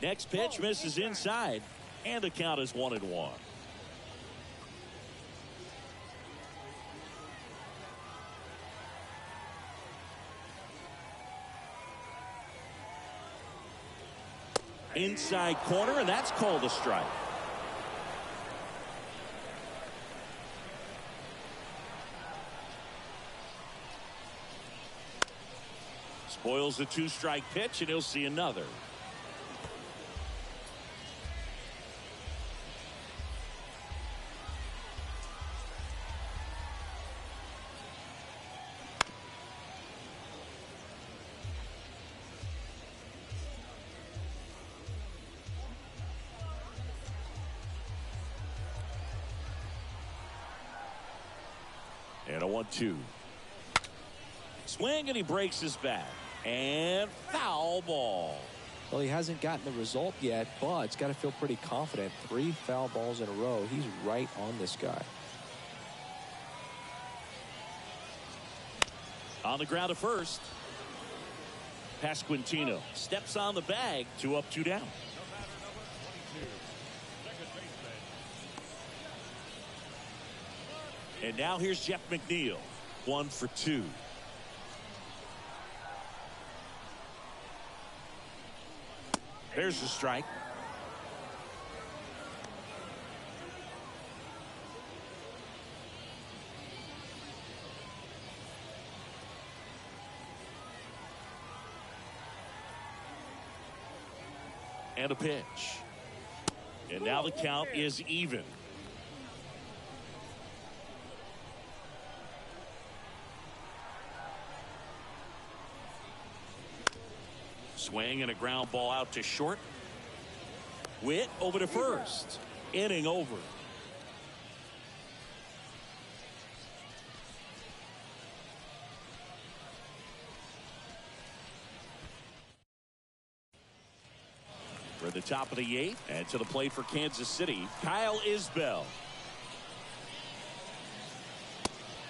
Next pitch misses inside, and the count is 1-1. Inside corner, and that's called a strike. Spoils the 2-strike pitch, and he'll see another. And a 1-2. Swing, and he breaks his bat. And foul ball. Well, he hasn't gotten the result yet, but it's got to feel pretty confident. 3 foul balls in a row. He's right on this guy. On the ground at first. Pasquantino steps on the bag. 2 up, 2 down. And now here's Jeff McNeil. 1 for 2. There's the strike. And a pitch. And now the count is even. Swing and a ground ball out to short. Witt over to first. Inning over. For the top of the 8th, and to the plate for Kansas City, Kyle Isbell.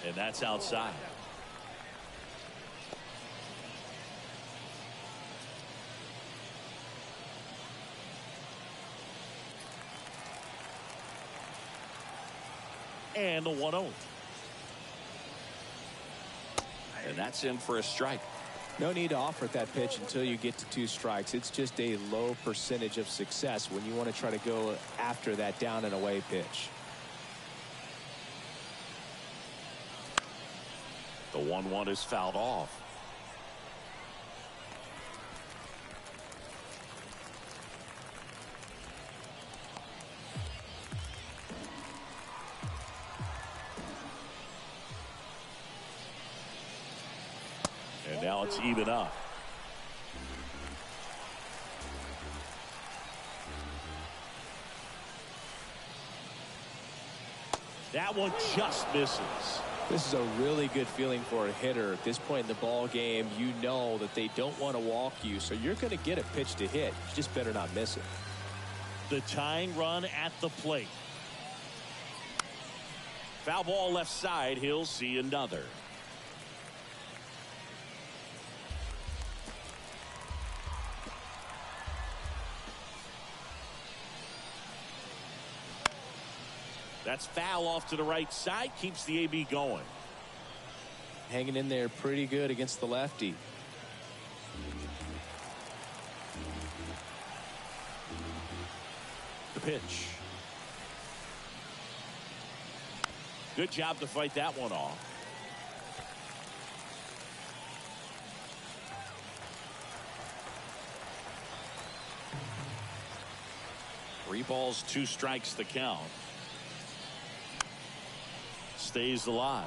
And that's outside. And the 1-0. And that's in for a strike. No need to offer that pitch until you get to 2 strikes. It's just a low percentage of success when you want to try to go after that down and away pitch. The 1-1 is fouled off. And now it's even up. That one just misses. This is a really good feeling for a hitter. At this point in the ball game, you know that they don't want to walk you, so you're going to get a pitch to hit. You just better not miss it. The tying run at the plate. Foul ball left side. He'll see another. That's foul off to the right side. Keeps the AB going. Hanging in there pretty good against the lefty. The pitch. Good job to fight that one off. 3 balls, 2 strikes the count. Stays alive.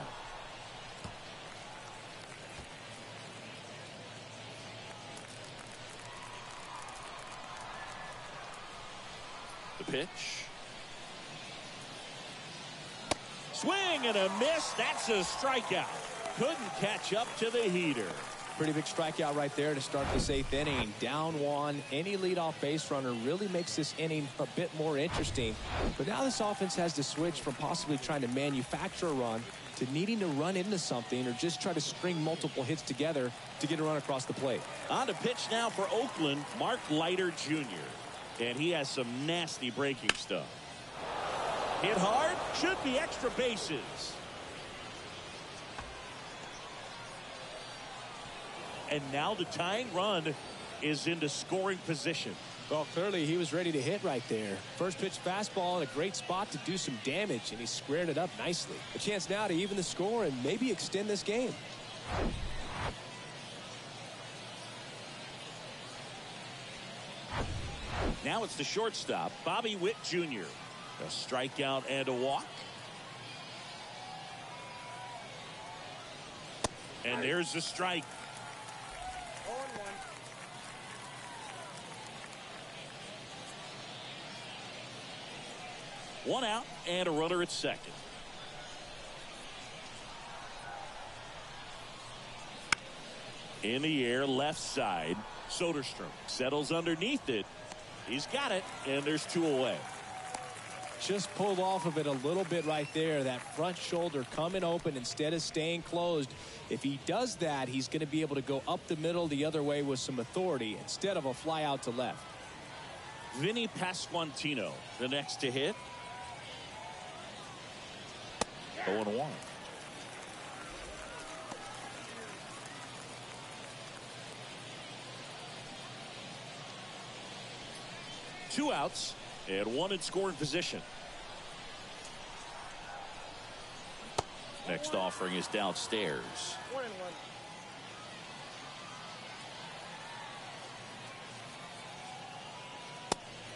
The pitch. Swing and a miss. That's a strikeout. Couldn't catch up to the heater. Pretty big strikeout right there to start this 8th inning. Down 1. Any leadoff base runner really makes this inning a bit more interesting. But now this offense has to switch from possibly trying to manufacture a run to needing to run into something or just try to string multiple hits together to get a run across the plate. On to pitch now for Oakland, Mark Leiter Jr. And he has some nasty breaking stuff. Hit hard, should be extra bases. And now the tying run is into scoring position. Well, clearly he was ready to hit right there. First pitch fastball in a great spot to do some damage, and he squared it up nicely. A chance now to even the score and maybe extend this game. Now it's the shortstop, Bobby Witt Jr. A strikeout and a walk. And there's the strike. 1 out and a runner at second. In the air, left side. Soderstrom settles underneath it. He's got it, and there's 2 away. Just pulled off of it a little bit right there. That front shoulder coming open instead of staying closed. If he does that, he's going to be able to go up the middle the other way with some authority instead of a fly out to left. Vinny Pasquantino, the next to hit. 0-1. Two outs and 1 in scoring position. Next offering is downstairs.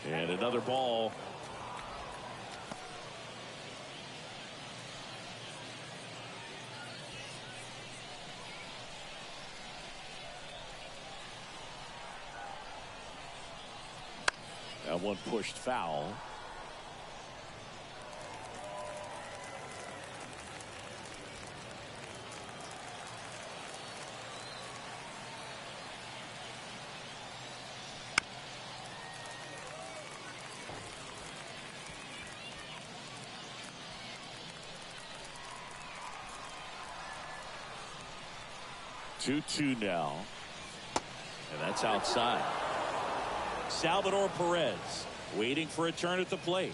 1-1. And another ball. That one pushed foul. Two now, and that's outside. Salvador Perez waiting for a turn at the plate.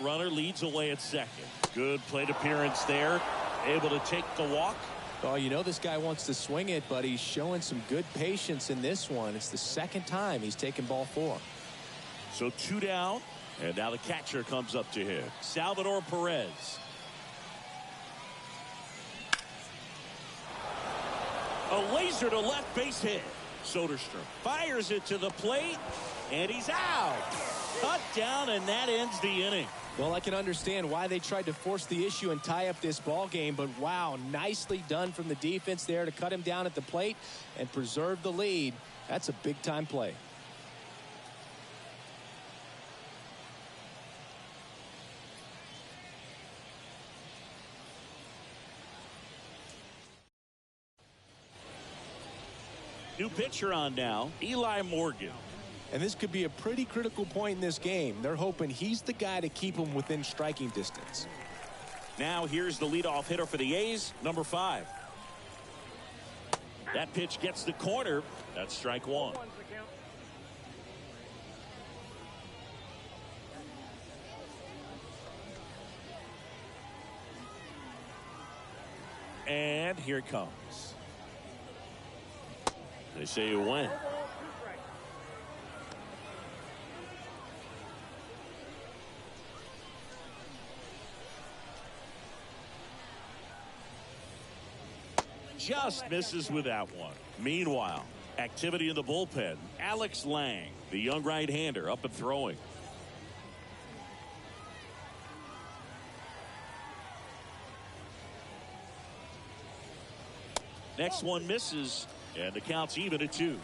Runner leads away at second. Good plate appearance there. Able to take the walk. Oh, you know this guy wants to swing it, but he's showing some good patience in this one. It's the second time he's taken ball 4. So 2 down, and now the catcher comes up to hit. Salvador Perez. A laser to left base hit. Soderstrom fires it to the plate, and he's out. Cut down, and that ends the inning. Well, I can understand why they tried to force the issue and tie up this ball game, but wow, nicely done from the defense there to cut him down at the plate and preserve the lead. That's a big-time play. New pitcher on now, Eli Morgan. And this could be a pretty critical point in this game. They're hoping he's the guy to keep them within striking distance. Now here's the leadoff hitter for the A's, number 5. That pitch gets the corner. That's strike 1. And here it comes. They say you win. just misses with that one. Meanwhile, activity in the bullpen. Alex Lang, the young right-hander, up and throwing. Next one misses, and the count's even at 2.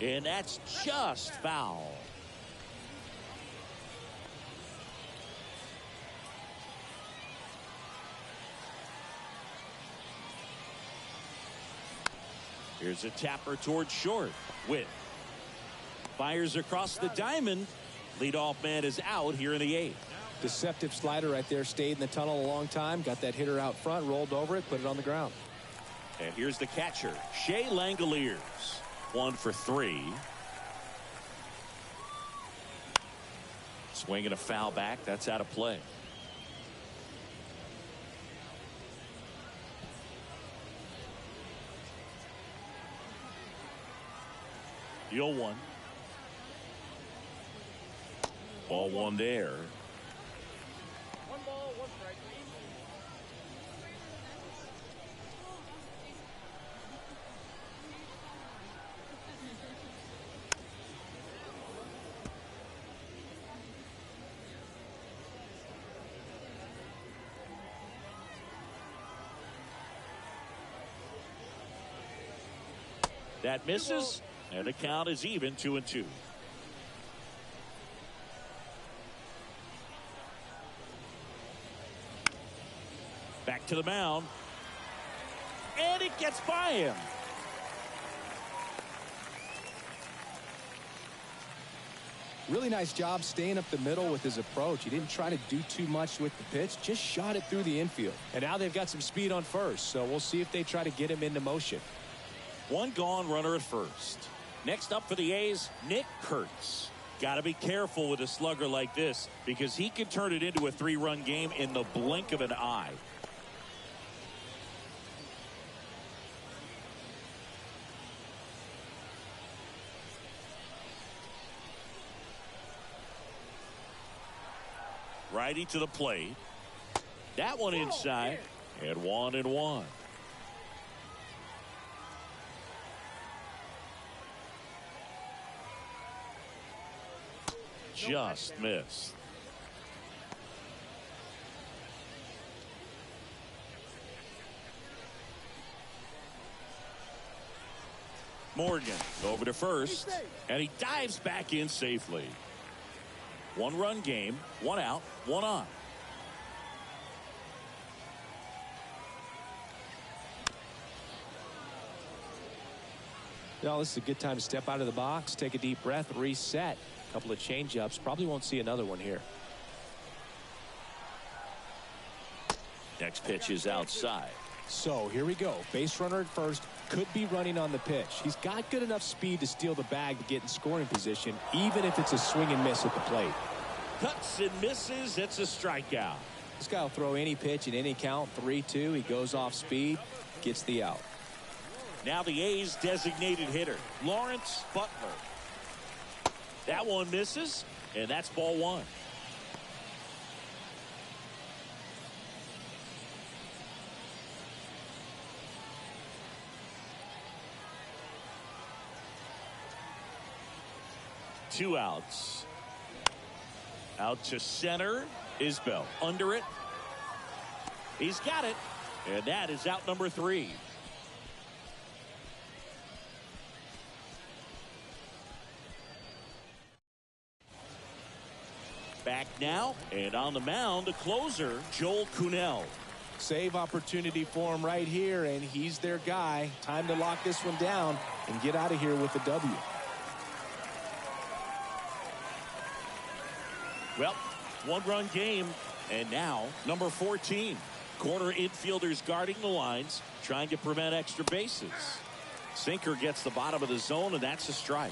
And that's just foul. Here's a tapper towards short. Witt fires across the diamond. Leadoff man is out here in the 8th. Deceptive slider right there. Stayed in the tunnel a long time. Got that hitter out front. Rolled over it. Put it on the ground. And here's the catcher, Shea Langoliers. 1 for 3. Swinging a foul back. That's out of play. The 0-1. Ball 1 there. 1 ball, 1 strike. That misses, and the count is even 2-2. Back to the mound. And it gets by him. Really nice job staying up the middle with his approach. He didn't try to do too much with the pitch. Just shot it through the infield. And now they've got some speed on first. So we'll see if they try to get him into motion. 1 gone, runner at first. Next up for the A's, Nick Kurtz. Got to be careful with a slugger like this because he can turn it into a 3-run game in the blink of an eye. Righty to the plate. That one inside. And 1-1. Just missed. Morgan over to first, and he dives back in safely. 1-run game, 1 out, 1 on. Well, this is a good time to step out of the box, take a deep breath, reset. A couple of change-ups. Probably won't see another one here. Next pitch is outside. So here we go. Base runner at first. Could be running on the pitch. He's got good enough speed to steal the bag to get in scoring position, even if it's a swing and miss at the plate. Cuts and misses. It's a strikeout. This guy will throw any pitch in any count. 3-2. He goes off speed, gets the out. Now the A's designated hitter, Lawrence Butler. That one misses, and that's ball 1. Two outs. Out to center is Bell. Under it. He's got it. And that is out number 3. Back now, and on the mound, the closer, Joel Kuhnel. Save opportunity for him right here, and he's their guy. Time to lock this one down and get out of here with a W. Well, 1-run game, and now number 14. Corner infielders guarding the lines, trying to prevent extra bases. Sinker gets the bottom of the zone, and that's a strike.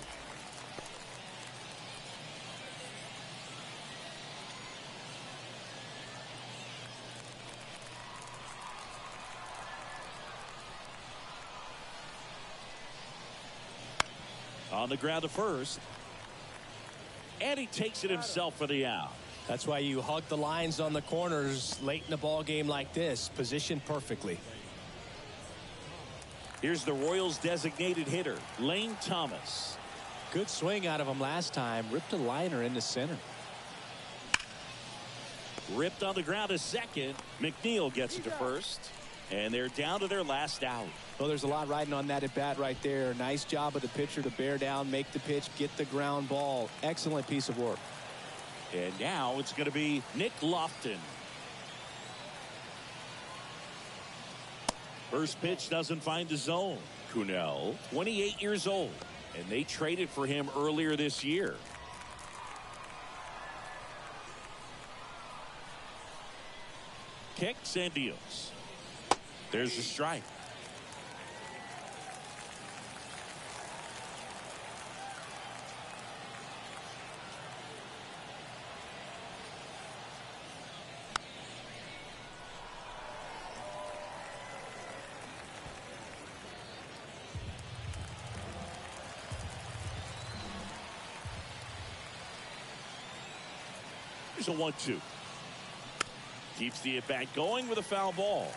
On the ground to first. And he takes it himself for the out. That's why you hug the lines on the corners late in the ball game like this. Positioned perfectly. Here's the Royals designated hitter, Lane Thomas. Good swing out of him last time. Ripped a liner into center. Ripped on the ground to second. McNeil gets it to first. And they're down to their last out. Well, there's a lot riding on that at bat right there. Nice job of the pitcher to bear down, make the pitch, get the ground ball. Excellent piece of work. And now it's going to be Nick Lofton. First pitch doesn't find the zone. Cunell, 28 years old, and they traded for him earlier this year. Kicks and deals. There's the strike. Here's a 1-2. Keeps the at-bat going with a foul ball.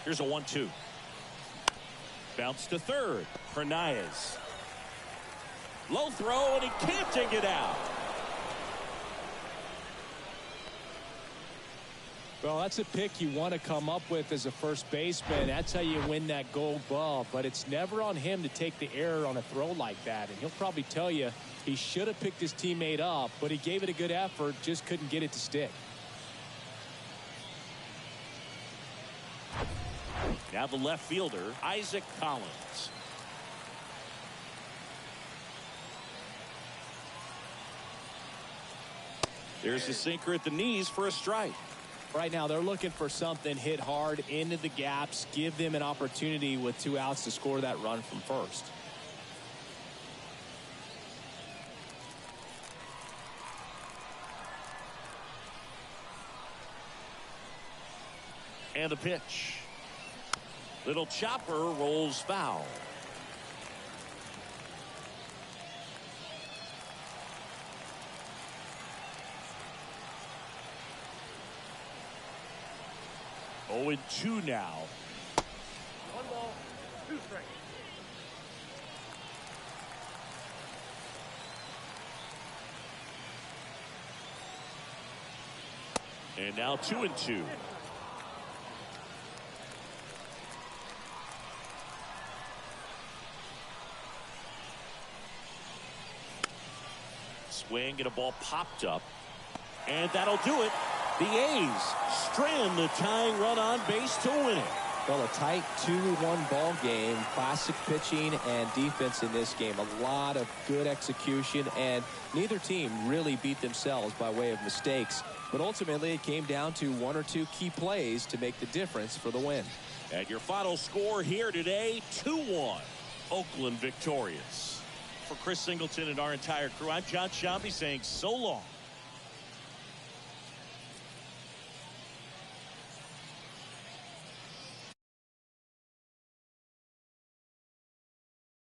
Here's a 1-2. Bounce to third. Hernandez. Low throw, and he can't take it out. Well, that's a pick you want to come up with as a first baseman. That's how you win that gold glove. But it's never on him to take the error on a throw like that. And he'll probably tell you he should have picked his teammate up, but he gave it a good effort, just couldn't get it to stick. Now the left fielder, Isaac Collins. There's a sinker at the knees for a strike. Right now they're looking for something hit hard into the gaps, give them an opportunity with 2 outs to score that run from first. And the pitch. Little chopper rolls foul. Oh, and 2 now. 1 ball, 2 strikes. And now 2-2. Swing and a ball popped up. And that'll do it. The A's strand the tying run on base to win it. Well, a tight 2-1 ball game. Classic pitching and defense in this game. A lot of good execution, and neither team really beat themselves by way of mistakes. But ultimately, it came down to 1 or 2 key plays to make the difference for the win. And your final score here today, 2-1. Oakland victorious. For Chris Singleton and our entire crew, I'm John Shambi saying so long.